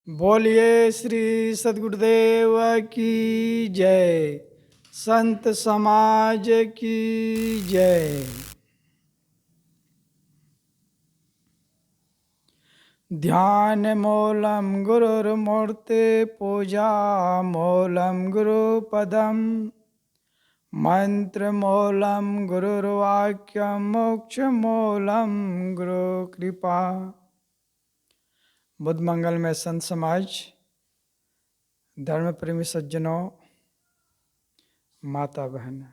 बोलिए श्री सद्गुरुदेव की जय। संत समाज की जय। ध्यान मूलम गुरुर्मूर्ते पूजा मूलम गुरुपदम मंत्र मूलम गुरुर्वाक्यम मोक्ष मूलम गुरु कृपा। बुद्ध मंगल में संत समाज, धर्म प्रेमी सज्जनों, माता बहन,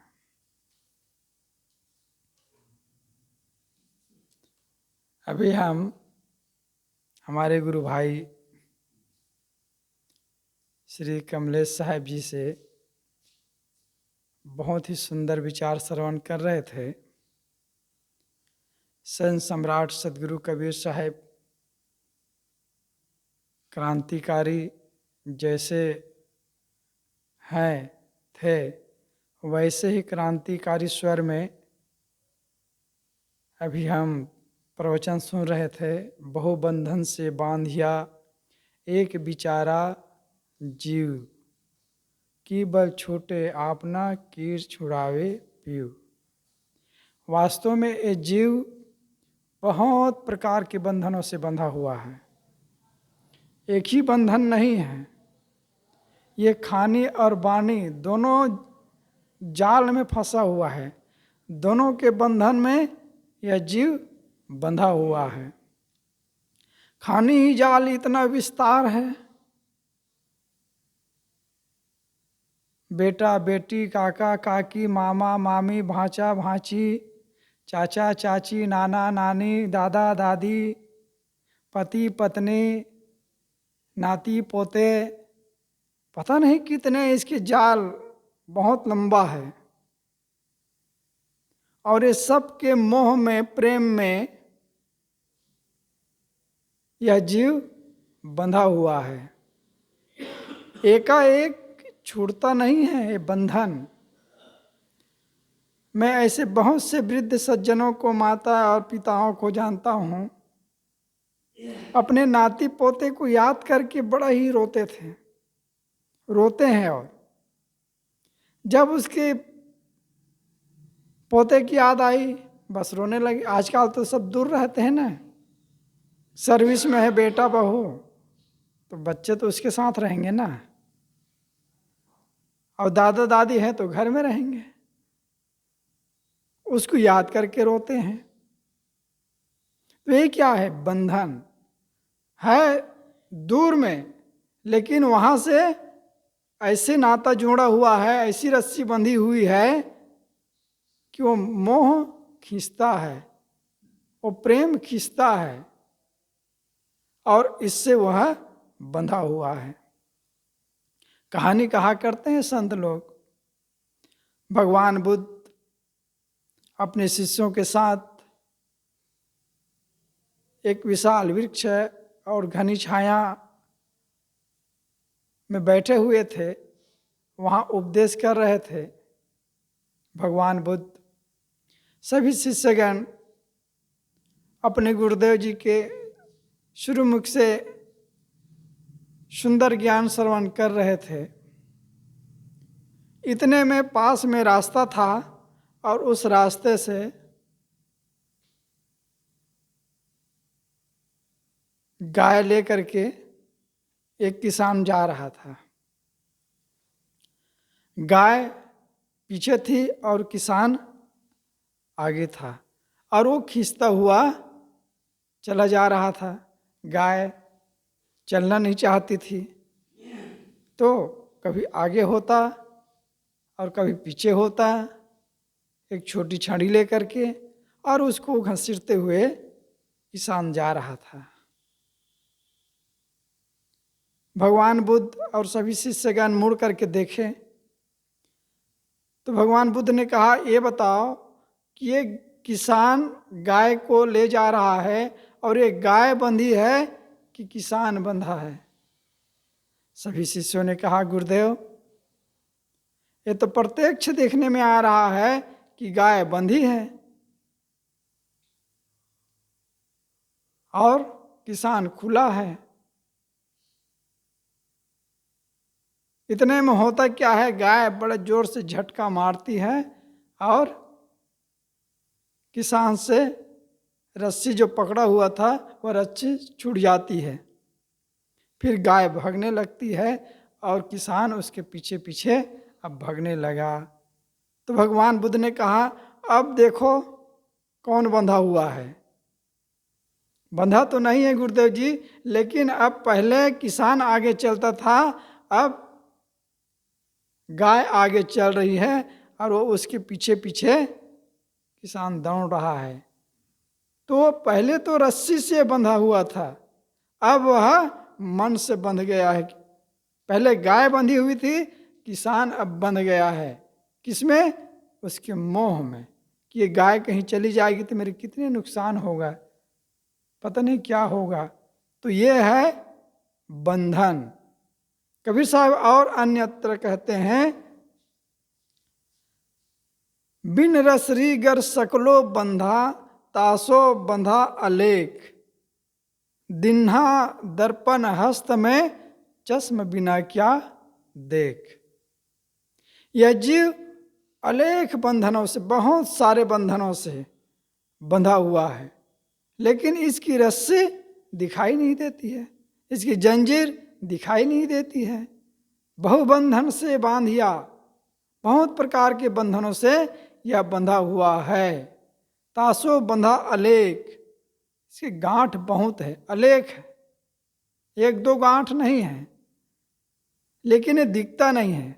अभी हम हमारे गुरु भाई श्री कमलेश साहब जी से बहुत ही सुंदर विचार श्रवण कर रहे थे। संत सम्राट सदगुरु कबीर साहब क्रांतिकारी जैसे हैं थे, वैसे ही क्रांतिकारी स्वर में अभी हम प्रवचन सुन रहे थे। बहुबंधन से बांधिया एक बिचारा जीव, की बल छूटे आपना कीर छुड़ावे पीव। वास्तव में ये जीव बहुत प्रकार के बंधनों से बंधा हुआ है। एक ही बंधन नहीं है, ये खानी और बानी दोनों जाल में फंसा हुआ है। दोनों के बंधन में यह जीव बंधा हुआ है। खानी ही जाल इतना विस्तार है, बेटा बेटी, काका काकी, मामा मामी, भांचा भांची, चाचा चाची, नाना नानी, दादा दादी, पति पत्नी, नाती पोते, पता नहीं कितने इसके जाल, बहुत लंबा है। और ये सब के मोह में, प्रेम में यह जीव बंधा हुआ है। एकाएक छूटता नहीं है ये बंधन। मैं ऐसे बहुत से वृद्ध सज्जनों को, माता और पिताओं को जानता हूँ, अपने नाती पोते को याद करके बड़ा ही रोते थे, रोते हैं। और जब उसके पोते की याद आई, बस रोने लगे। आजकल तो सब दूर रहते हैं ना, सर्विस में है बेटा बहू, तो बच्चे तो उसके साथ रहेंगे ना, और दादा दादी हैं तो घर में रहेंगे। उसको याद करके रोते हैं। तो ये क्या है? बंधन है दूर में, लेकिन वहां से ऐसे नाता जोड़ा हुआ है, ऐसी रस्सी बंधी हुई है कि वो मोह खींचता है, वो प्रेम खींचता है, और इससे वह बंधा हुआ है। कहानी कहा करते हैं संत लोग, भगवान बुद्ध अपने शिष्यों के साथ एक विशाल वृक्ष और घनी छाया में बैठे हुए थे, वहाँ उपदेश कर रहे थे। भगवान बुद्ध सभी शिष्यगण अपने गुरुदेव जी के शुरुमुख से सुंदर ज्ञान श्रवण कर रहे थे। इतने में पास में रास्ता था, और उस रास्ते से गाय लेकर के एक किसान जा रहा था। गाय पीछे थी और किसान आगे था, और वो खींचता हुआ चला जा रहा था। गाय चलना नहीं चाहती थी, तो कभी आगे होता और कभी पीछे होता, एक छोटी छड़ी लेकर के, और उसको घसीटते हुए किसान जा रहा था। भगवान बुद्ध और सभी शिष्यगण मुड़ करके देखे, तो भगवान बुद्ध ने कहा, ये बताओ कि ये किसान गाय को ले जा रहा है, और ये गाय बंधी है कि किसान बंधा है? सभी शिष्यों ने कहा, गुरुदेव ये तो प्रत्यक्ष देखने में आ रहा है कि गाय बंधी है और किसान खुला है। इतने में होता क्या है, गाय बड़े जोर से झटका मारती है और किसान से रस्सी जो पकड़ा हुआ था वह रस्सी छूट जाती है। फिर गाय भागने लगती है और किसान उसके पीछे पीछे अब भागने लगा। तो भगवान बुद्ध ने कहा, अब देखो कौन बंधा हुआ है। बंधा तो नहीं है गुरुदेव जी, लेकिन अब पहले किसान आगे चलता था, अब गाय आगे चल रही है और वो उसके पीछे पीछे किसान दौड़ रहा है। तो पहले तो रस्सी से बंधा हुआ था, अब वह मन से बंध गया है। पहले गाय बंधी हुई थी, किसान अब बंध गया है। किसमें? उसके मोह में कि ये गाय कहीं चली जाएगी तो मेरे कितने नुकसान होगा, पता नहीं क्या होगा। तो ये है बंधन। कबीर साहब और अन्यत्र कहते हैं, बिन रसरी गर सकलो बंधा तासो बंधा अलेख, दिन्हा दर्पण हस्त में चश्म बिना क्या देख। यह जीव अलेख बंधनों से, बहुत सारे बंधनों से बंधा हुआ है, लेकिन इसकी रस्सी दिखाई नहीं देती है, इसकी जंजीर दिखाई नहीं देती है। बहुबंधन से बांधिया, बहुत प्रकार के बंधनों से यह बंधा हुआ है। तासो बंधा अलेख, इसके गांठ बहुत है, अलेख है, एक दो गांठ नहीं है, लेकिन ये दिखता नहीं है।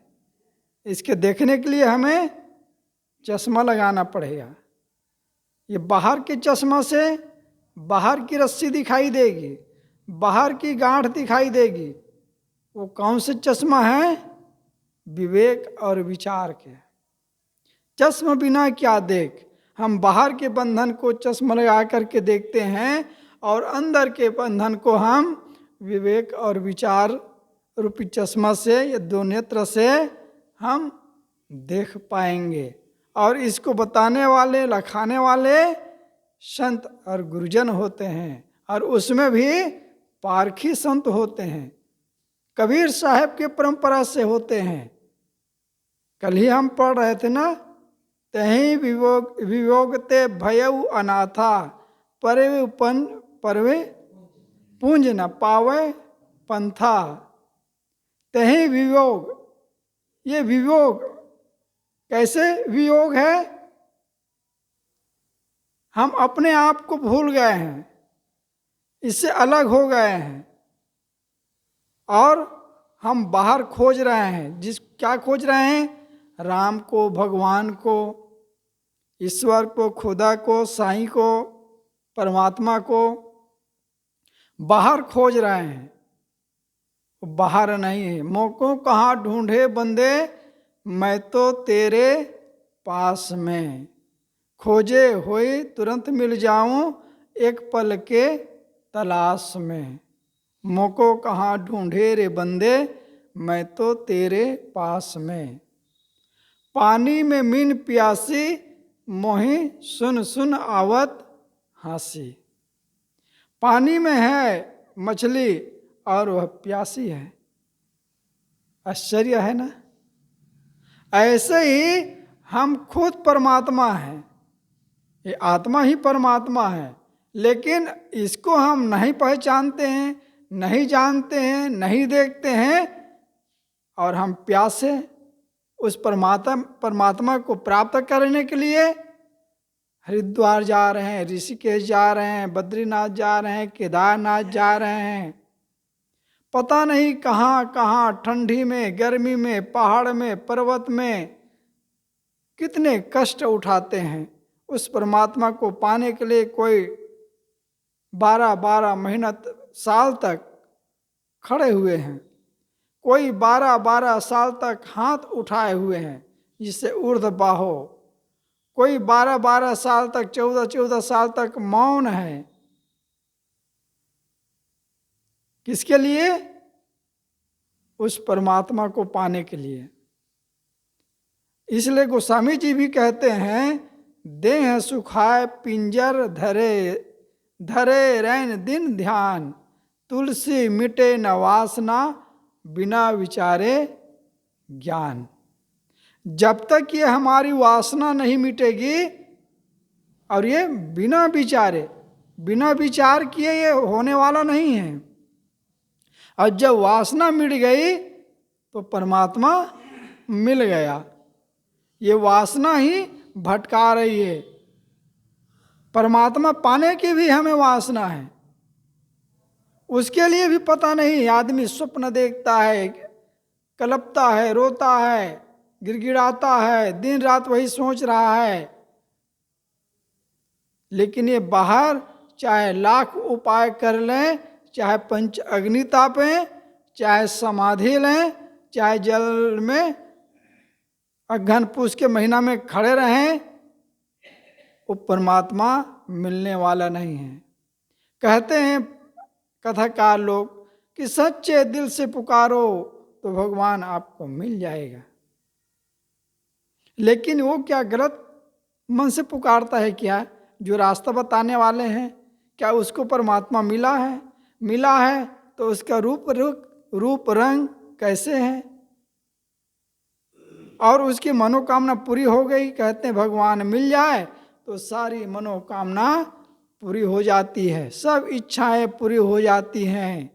इसके देखने के लिए हमें चश्मा लगाना पड़ेगा। ये बाहर के चश्मा से बाहर की रस्सी दिखाई देगी, बाहर की गांठ दिखाई देगी। वो कौन से चश्मा है? विवेक और विचार के। चश्मा बिना क्या देख। हम बाहर के बंधन को चश्मा लगा करके देखते हैं और अंदर के बंधन को हम विवेक और विचार रूपी चश्मा से, ये दो नेत्र से हम देख पाएंगे। और इसको बताने वाले, लखाने वाले संत और गुरुजन होते हैं, और उसमें भी पारखी संत होते हैं, कबीर साहब के परंपरा से होते हैं। कल ही हम पढ़ रहे थे ना, तहीं वियोगते भयउ अनाथा, परवे पूंज न पावे पंथा। तहीं वियोग, ये वियोग कैसे वियोग है? हम अपने आप को भूल गए हैं, इससे अलग हो गए हैं और हम बाहर खोज रहे हैं। क्या खोज रहे हैं? राम को, भगवान को, ईश्वर को, खुदा को, साईं को, परमात्मा को बाहर खोज रहे हैं, बाहर नहीं है। मोको कहाँ ढूंढे बंदे, मैं तो तेरे पास में, खोजे हुए तुरंत मिल जाऊं एक पल के तलाश में। मोको कहाँ ढूंढे रे बंदे, मैं तो तेरे पास में। पानी में मीन प्यासी, मोहि सुन सुन आवत हंसी। पानी में है मछली और वह प्यासी है। आश्चर्य है ना? ऐसे ही हम खुद परमात्मा हैं, ये आत्मा ही परमात्मा है, लेकिन इसको हम नहीं पहचानते हैं, नहीं जानते हैं, नहीं देखते हैं, और हम प्यासे उस परमात्मा को प्राप्त करने के लिए हरिद्वार जा रहे हैं, ऋषिकेश जा रहे हैं, बद्रीनाथ जा रहे हैं, केदारनाथ जा रहे हैं, पता नहीं कहाँ कहाँ, ठंडी में, गर्मी में, पहाड़ में, पर्वत में कितने कष्ट उठाते हैं उस परमात्मा को पाने के लिए। कोई 12-12 महीना, साल तक खड़े हुए हैं, कोई 12-12 साल तक हाथ उठाए हुए हैं जिससे ऊर्ध्व बाहो, कोई 12-12 साल तक, 14-14 साल तक मौन है। किसके लिए? उस परमात्मा को पाने के लिए। इसलिए गोस्वामी जी भी कहते हैं, देह सुखाए पिंजर धरे, धरे रैन दिन ध्यान, तुलसी मिटे न वासना, बिना विचारे ज्ञान। जब तक ये हमारी वासना नहीं मिटेगी, और ये बिना विचार किए ये होने वाला नहीं है। और जब वासना मिट गई तो परमात्मा मिल गया। ये वासना ही भटका रही है। परमात्मा पाने की भी हमें वासना है, उसके लिए भी पता नहीं। आदमी स्वप्न देखता है, कलपता है, रोता है, गिड़गिड़ाता है, दिन रात वही सोच रहा है। लेकिन ये बाहर चाहे लाख उपाय कर लें, चाहे पंच अग्नि तापें, चाहे समाधि लें, चाहे जल में अघन पूस के महीना में खड़े रहें, वो परमात्मा मिलने वाला नहीं है। कहते हैं कथाकार लोग कि सच्चे दिल से पुकारो तो भगवान आपको मिल जाएगा। लेकिन वो क्या गलत मन से पुकारता है क्या? जो रास्ता बताने वाले हैं, क्या उसको परमात्मा मिला है? मिला है तो उसका रूप रंग कैसे है? और उसकी मनोकामना पूरी हो गई। कहते हैं भगवान मिल जाए तो सारी मनोकामना पूरी हो जाती है, सब इच्छाएं पूरी हो जाती हैं।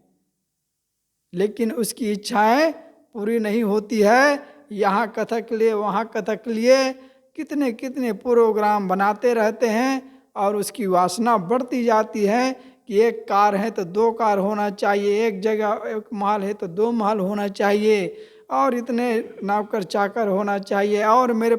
लेकिन उसकी इच्छाएं पूरी नहीं होती है। यहाँ कथक लिए, वहाँ कथक लिए, कितने कितने प्रोग्राम बनाते रहते हैं, और उसकी वासना बढ़ती जाती है कि एक कार है तो 2 कार होना चाहिए, एक जगह एक महल है तो 2 महल होना चाहिए, और इतने नौकर चाकर होना चाहिए, और मेरे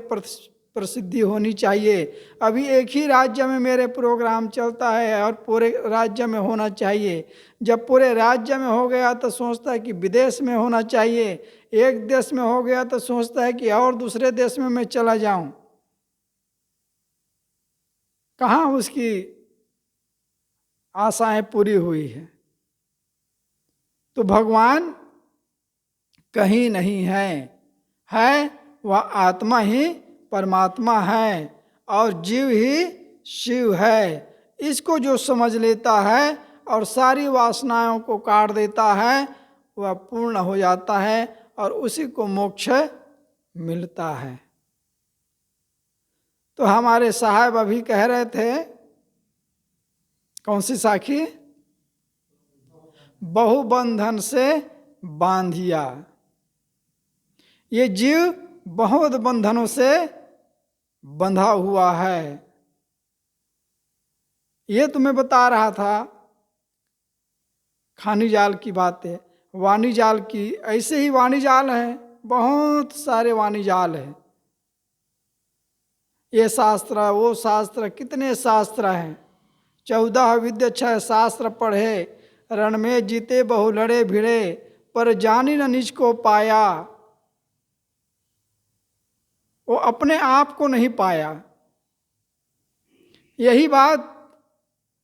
प्रसिद्धि होनी चाहिए। अभी एक ही राज्य में मेरे प्रोग्राम चलता है और पूरे राज्य में होना चाहिए। जब पूरे राज्य में हो गया तो सोचता है कि विदेश में होना चाहिए। एक देश में हो गया तो सोचता है कि और दूसरे देश में मैं चला जाऊं। कहाँ उसकी आशाएं पूरी हुई है? तो भगवान कहीं नहीं है वह आत्मा ही परमात्मा है, और जीव ही शिव है। इसको जो समझ लेता है और सारी वासनाओं को काट देता है, वह पूर्ण हो जाता है और उसी को मोक्ष मिलता है। तो हमारे साहब अभी कह रहे थे, कौन सी साखी? बहुबंधन से बांधिया। ये जीव बहुत बंधनों से बंधा हुआ है। ये तुम्हें बता रहा था खानी जाल की बातें, वाणी जाल की। ऐसे ही वाणी जाल है, बहुत सारे वाणी जाल है। ये शास्त्र, वो शास्त्र, कितने शास्त्र हैं। 14 विद्य 6 शास्त्र पढ़े, रण में जीते बहु लड़े भिड़े, पर जानी न निज को पाया। वो अपने आप को नहीं पाया। यही बात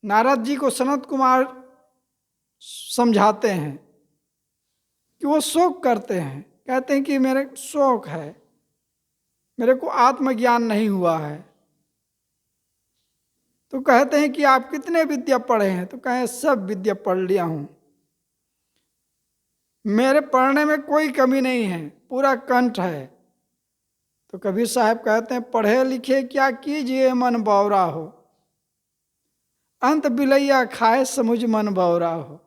नारद जी को सनत कुमार समझाते हैं कि वो शोक करते हैं। कहते हैं कि मेरे शोक है, मेरे को आत्मज्ञान नहीं हुआ है। तो कहते हैं कि आप कितने विद्या पढ़े हैं? तो कहें सब विद्या पढ़ लिया हूं, मेरे पढ़ने में कोई कमी नहीं है, पूरा कंठ है। तो कबीर साहब कहते हैं पढ़े लिखे क्या कीजिए मन बौरा हो, अंत बिलैया खाए समुझ मन बौरा हो।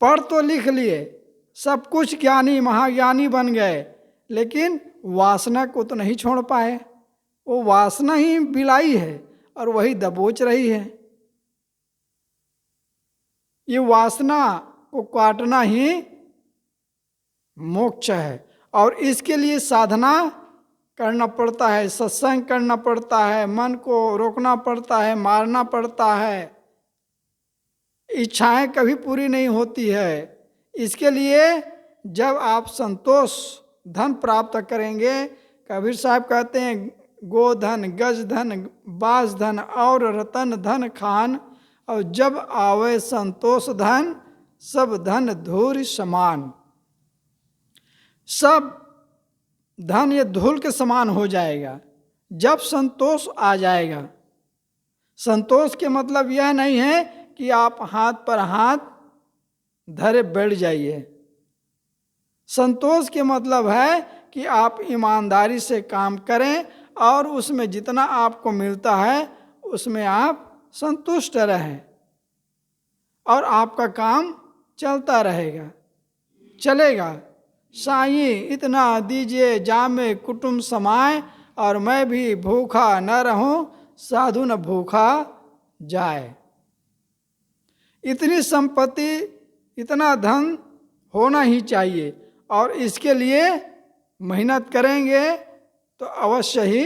पढ़ तो लिख लिए, सब कुछ ज्ञानी महाज्ञानी बन गए, लेकिन वासना को तो नहीं छोड़ पाए। वो वासना ही बिलाई है और वही दबोच रही है। ये वासना को काटना ही मोक्ष है, और इसके लिए साधना करना पड़ता है, सत्संग करना पड़ता है, मन को रोकना पड़ता है, मारना पड़ता है। इच्छाएं कभी पूरी नहीं होती है। इसके लिए जब आप संतोष धन प्राप्त करेंगे, कबीर साहब कहते हैं गोधन, गज धन, बास धन और रतन धन खान, और जब आवे संतोष धन, सब धन धूल समान। सब धन ये धूल के समान हो जाएगा जब संतोष आ जाएगा। संतोष के मतलब यह नहीं है कि आप हाथ पर हाथ धरे बैठ जाइए। संतोष के मतलब है कि आप ईमानदारी से काम करें और उसमें जितना आपको मिलता है उसमें आप संतुष्ट रहें और आपका काम चलता रहेगा, चलेगा। साईं इतना दीजिए जामे कुटुंब समाए, और मैं भी भूखा न रहूं साधु न भूखा जाए। इतनी संपत्ति, इतना धन होना ही चाहिए, और इसके लिए मेहनत करेंगे तो अवश्य ही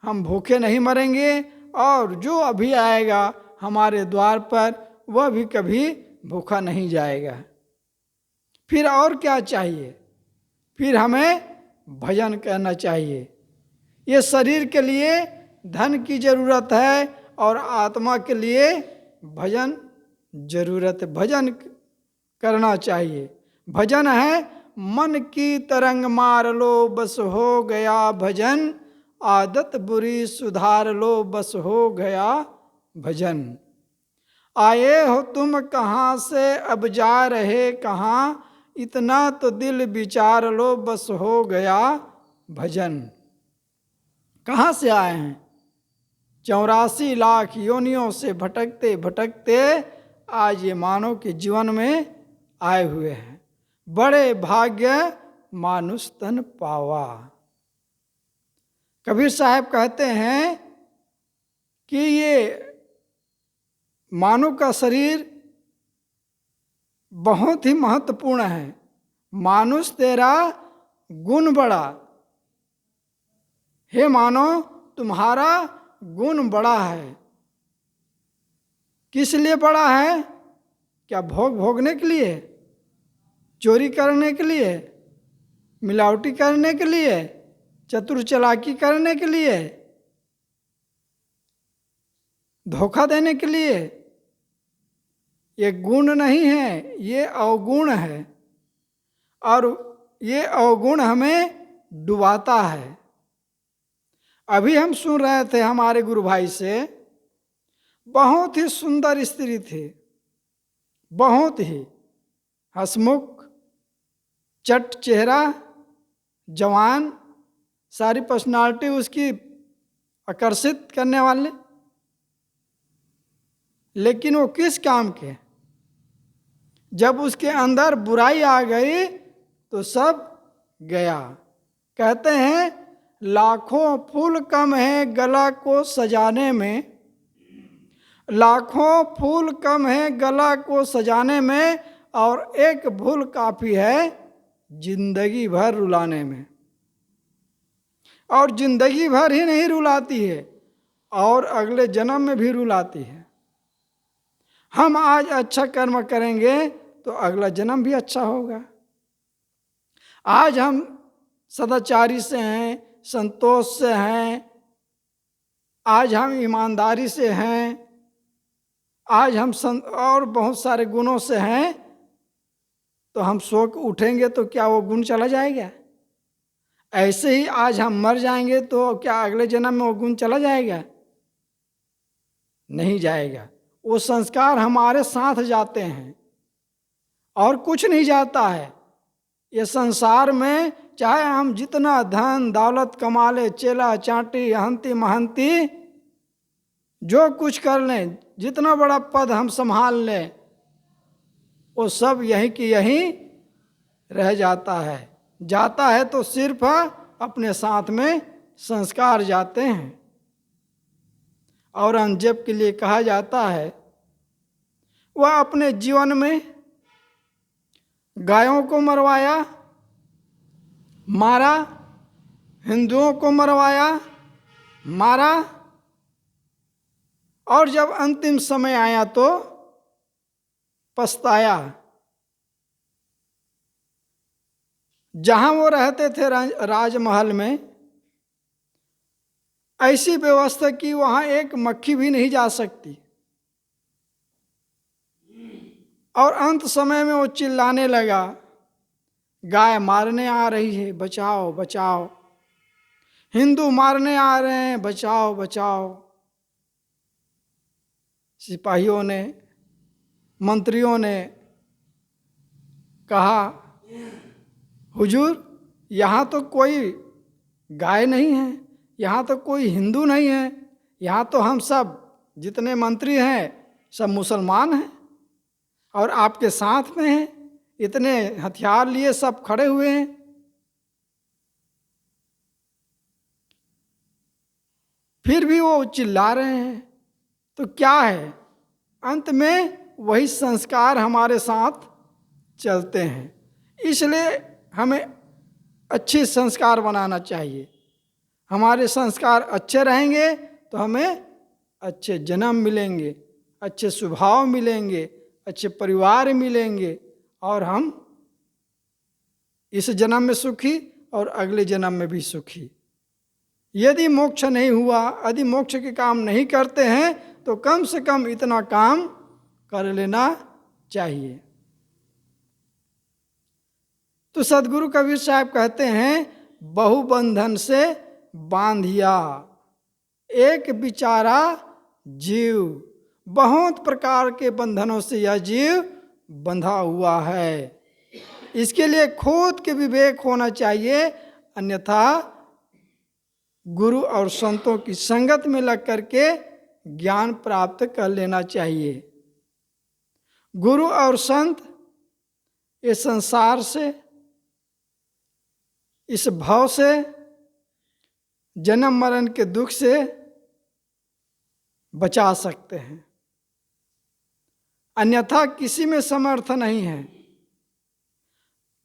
हम भूखे नहीं मरेंगे, और जो अभी आएगा हमारे द्वार पर वह भी कभी भूखा नहीं जाएगा। फिर और क्या चाहिए? फिर हमें भजन करना चाहिए। ये शरीर के लिए धन की जरूरत है और आत्मा के लिए भजन जरूरत है। भजन करना चाहिए। भजन है मन की तरंग मार लो बस हो गया भजन, आदत बुरी सुधार लो बस हो गया भजन। आए हो तुम कहाँ से अब जा रहे कहाँ, इतना तो दिल विचार लो बस हो गया भजन। कहाँ से आए हैं? 84 लाख योनियों से भटकते भटकते आज ये मानव के जीवन में आए हुए हैं। बड़े भाग्य मानुष तन पावा। कबीर साहब कहते हैं कि ये मानव का शरीर बहुत ही महत्वपूर्ण है। मानुष तेरा गुण बड़ा, हे मानव तुम्हारा गुण बड़ा है। किस लिए बड़ा है? क्या भोग भोगने के लिए, चोरी करने के लिए, मिलावटी करने के लिए, चतुर चालाकी करने के लिए, धोखा देने के लिए? ये गुण नहीं है, ये अवगुण है, और ये अवगुण हमें डुबाता है। अभी हम सुन रहे थे हमारे गुरु भाई से, बहुत ही सुंदर स्त्री थी, बहुत ही हंसमुख, चट चेहरा, जवान, सारी पर्सनालिटी उसकी आकर्षित करने वाले, लेकिन वो किस काम के? जब उसके अंदर बुराई आ गई तो सब गया। कहते हैं लाखों फूल कम है गला को सजाने में, लाखों फूल कम है गला को सजाने में, और एक भूल काफी है जिंदगी भर रुलाने में। और जिंदगी भर ही नहीं रुलाती है, और अगले जन्म में भी रुलाती है। हम आज अच्छा कर्म करेंगे तो अगला जन्म भी अच्छा होगा। आज हम सदाचारी से हैं, संतोष से हैं, आज हम ईमानदारी से हैं, आज हम और बहुत सारे गुणों से हैं, तो हम सो के उठेंगे तो क्या वो गुण चला जाएगा? ऐसे ही आज हम मर जाएंगे तो क्या अगले जन्म में वो गुण चला जाएगा? नहीं जाएगा। वो संस्कार हमारे साथ जाते हैं और कुछ नहीं जाता है। ये संसार में चाहे हम जितना धन दौलत कमा ले, चेला चांटी हंती महंती जो कुछ कर लें, जितना बड़ा पद हम संभाल लें, वो सब यहीं की यहीं रह जाता है। जाता है तो सिर्फ अपने साथ में संस्कार जाते हैं। औरंगजेब के लिए कहा जाता है वह अपने जीवन में गायों को मरवाया, मारा, हिंदुओं को मरवाया, मारा, और जब अंतिम समय आया तो पछताया। जहां वो रहते थे राजमहल में, ऐसी व्यवस्था की वहां एक मक्खी भी नहीं जा सकती। और अंत समय में वो चिल्लाने लगा, गाय मारने आ रही है, बचाओ बचाओ, हिंदू मारने आ रहे हैं, बचाओ बचाओ। सिपाहियों ने, मंत्रियों ने कहा हुजूर, यहाँ तो कोई गाय नहीं है, यहाँ तो कोई हिंदू नहीं है, यहाँ तो हम सब जितने मंत्री हैं सब मुसलमान हैं और आपके साथ में हैं, इतने हथियार लिए सब खड़े हुए हैं। फिर भी वो चिल्ला रहे हैं। तो क्या है, अंत में वही संस्कार हमारे साथ चलते हैं। इसलिए हमें अच्छे संस्कार बनाना चाहिए। हमारे संस्कार अच्छे रहेंगे तो हमें अच्छे जन्म मिलेंगे, अच्छे स्वभाव मिलेंगे, अच्छे परिवार मिलेंगे और हम इस जन्म में सुखी और अगले जन्म में भी सुखी। यदि मोक्ष नहीं हुआ, यदि मोक्ष के काम नहीं करते हैं तो कम से कम इतना काम कर लेना चाहिए। तो सदगुरु कबीर साहब कहते हैं, बहुबंधन से बांधिया एक बिचारा जीव। बहुत प्रकार के बंधनों से यह जीव बंधा हुआ है। इसके लिए खुद के विवेक होना चाहिए, अन्यथा गुरु और संतों की संगत में लग करके ज्ञान प्राप्त कर लेना चाहिए। गुरु और संत इस संसार से, इस भव से, जन्म मरण के दुख से बचा सकते हैं, अन्यथा किसी में समर्थ नहीं है।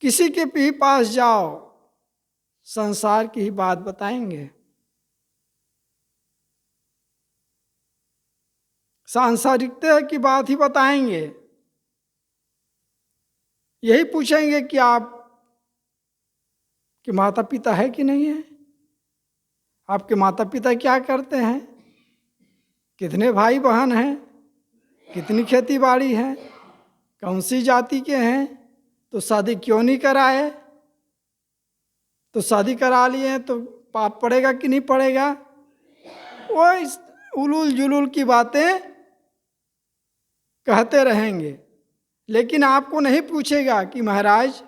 किसी के भी पास जाओ, संसार की ही बात बताएंगे, सांसारिकता की बात ही बताएंगे। यही पूछेंगे कि आप के माता पिता है कि नहीं है, आपके माता पिता क्या करते हैं, कितने भाई बहन हैं, कितनी खेती बाड़ी है, कौन सी जाति के हैं, तो शादी क्यों नहीं कराए, तो शादी करा लिए तो पाप पड़ेगा कि नहीं पड़ेगा। वो इस उलूल जुलूल की बातें कहते रहेंगे, लेकिन आपको नहीं पूछेगा कि महाराज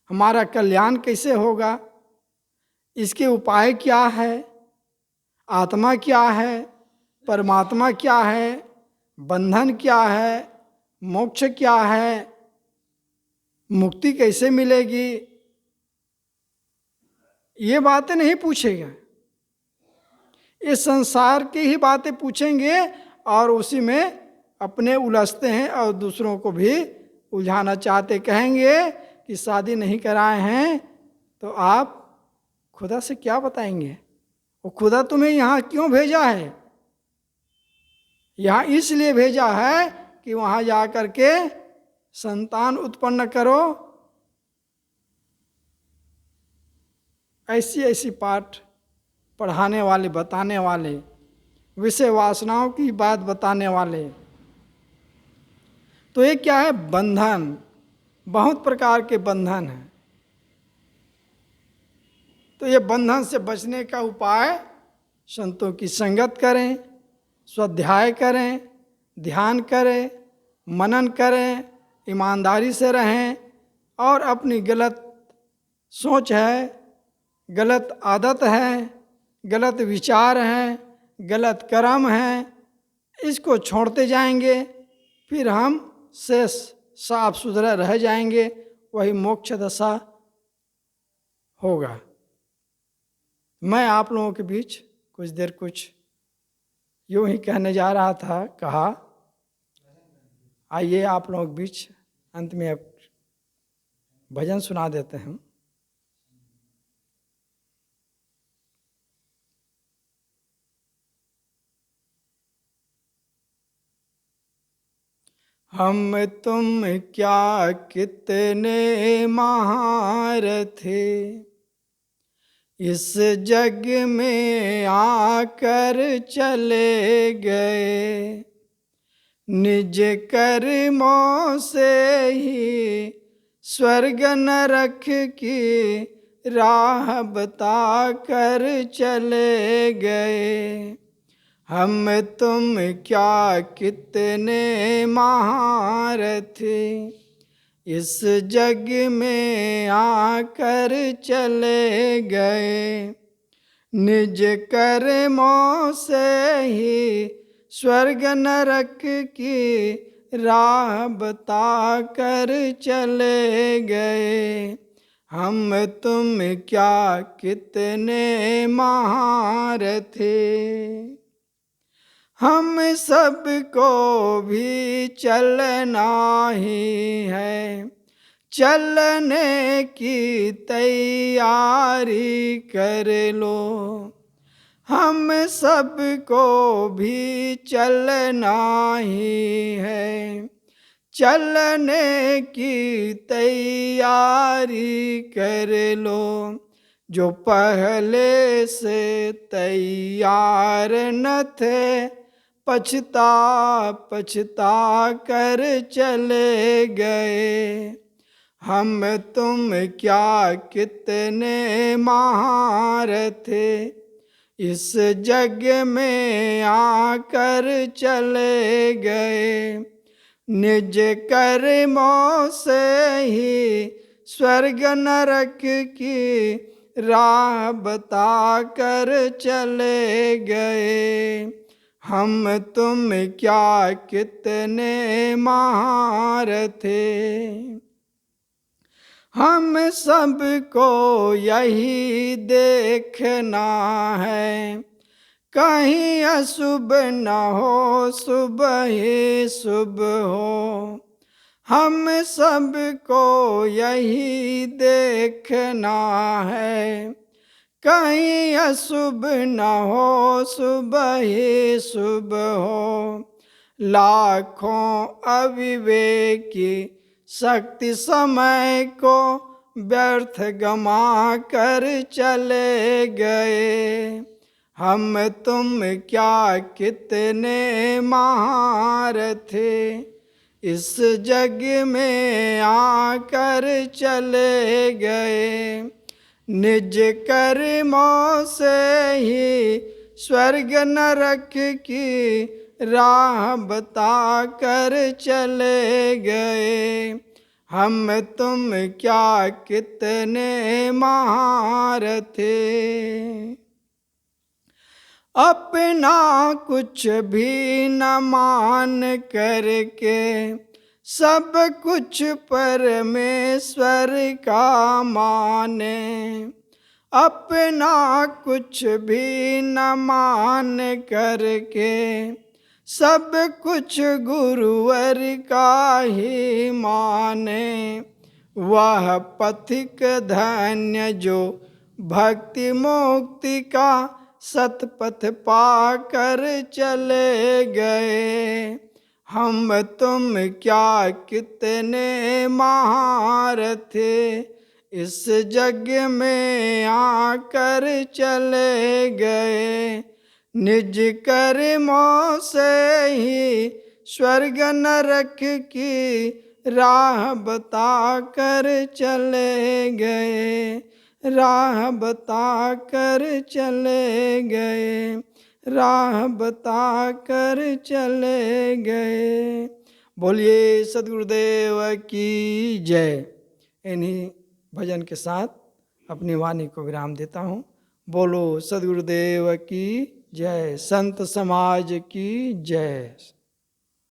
हमारा कल्याण कैसे होगा, इसके उपाय क्या है, आत्मा क्या है, परमात्मा क्या है, बंधन क्या है, मोक्ष क्या है, मुक्ति कैसे मिलेगी, ये बातें नहीं पूछेगा। ये संसार की ही बातें पूछेंगे और उसी में अपने उलझते हैं और दूसरों को भी उलझाना चाहते। कहेंगे कि शादी नहीं कराए हैं तो आप खुदा से क्या बताएंगे, वो खुदा तुम्हें यहाँ क्यों भेजा है, यहाँ इसलिए भेजा है कि वहाँ जा कर के संतान उत्पन्न करो। ऐसी ऐसी पाठ पढ़ाने वाले, बताने वाले, विषय वासनाओं की बात बताने वाले। तो ये क्या है, बंधन, बहुत प्रकार के बंधन हैं। तो ये बंधन से बचने का उपाय संतों की संगत करें, स्वाध्याय करें, ध्यान करें, मनन करें, ईमानदारी से रहें और अपनी गलत सोच है, गलत आदत है, गलत विचार हैं, गलत कर्म हैं, इसको छोड़ते जाएंगे, फिर हम शेष साफ सुथरा रह जाएंगे, वही मोक्ष दशा होगा। मैं आप लोगों के बीच कुछ देर कुछ यूँ ही कहने जा रहा था, कहा आइए आप लोगों के बीच अंत में अब भजन सुना देते हैं। हम तुम क्या कितने महारथे, इस जग में आकर चले गए, निज कर्मों से ही स्वर्ग नरक की राह बता कर चले गए। हम तुम क्या कितने महारथी, इस जग में आकर चले गए, निज कर्मों से ही स्वर्ग नरक की राह बता कर चले गए। हम तुम क्या कितने महारथी, हम सबको भी चलना ही है, चलने की तैयारी कर लो। हम सबको भी चलना ही है, चलने की तैयारी कर लो। जो पहले से तैयार न थे, पछता पछता कर चले गए। हम तुम क्या कितने महारथी, इस जग में आकर चले गए। निज कर्मों से ही स्वर्ग नरक की राह बता कर चले गए। हम तुम क्या कितने महारथी, हम सबको यही देखना है, कहीं अशुभ न हो शुभ ही शुभ हो। हम सबको यही देखना है, कहीं अशुभ न हो शुभ ही शुभ हो। लाखों अविवेकी शक्ति समय को व्यर्थ गमा कर चले गए। हम तुम क्या कितने महारथी, इस जग में आकर चले गए। निज कर्मों से ही स्वर्ग नरक की राह बता कर चले गए। हम तुम क्या कितने महारथी, अपना कुछ भी न मान करके सब कुछ परमेश्वर का माने। अपना कुछ भी न मान करके सब कुछ गुरुवर का ही माने। वह पथिक धन्य जो भक्ति मुक्ति का सतपथ पाकर चले गए। हम तुम क्या कितने महारथी, इस जग में आकर चले गए। निज कर्मों से ही स्वर्ग नरक की राह बता कर चले गए। राह बता कर चले गए, राह बता कर चले गए। बोलिए सद्गुरुदेव की जय। इन्हीं भजन के साथ अपनी वाणी को विराम देता हूँ। बोलो सद्गुरुदेव की जय, संत समाज की जय।